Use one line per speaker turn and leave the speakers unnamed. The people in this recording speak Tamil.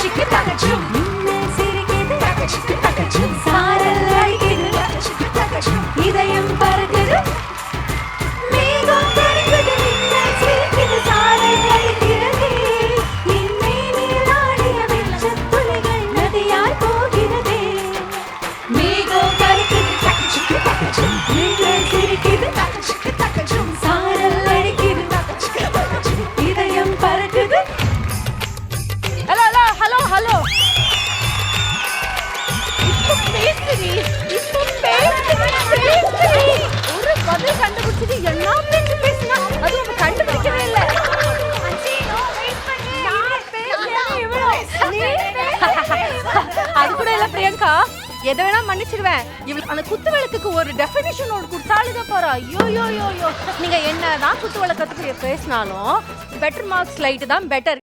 தகச்சிக்கு தகச்சும் மின்னல் சிரிக்குது தகச்சிக்கு தகச்சும் சாரல் அடிக்குது தகச்சிக்கு தகச்சும் இதயம் பறக்குது மேகம் கருக்குது மின்னல் சிரிக்குது சாரல் அடிக்கிறது இன்மேனில் ஆடிய வெள்ளத் துளிகள் நதியாய் போகிறது மேகம் கருக்குது தகச்சிக்கு தகச்சும் மின்னல் சிரிக்குது தகச்சிக்கு தகச்சும் சாரல் அடிக்குது தகச்சிக்கு தகச்சும் இதயம் பறக்குது.
ஹலோ ஒரு பதில் கண்டுபிடிச்சது எல்லாம் பேசினா அது அவங்க கண்டுபிடிக்கவே இல்லை. அது கூட இல்ல பிரியங்கா, எதை வேணா மன்னிச்சிருவேன். இவளுக்கு அந்த குத்து விளக்குக்கு ஒரு டெஃபினிஷன் ஒன்று கொடுத்தாலுங்க பாரு. ஐயோ யோ யோ யோ, நீங்க என்னதான் குத்து விளக்கத்துக்கு பேசினாலும் பெட்டர் மார்க்ஸ் லைட் தான் பெட்டர்.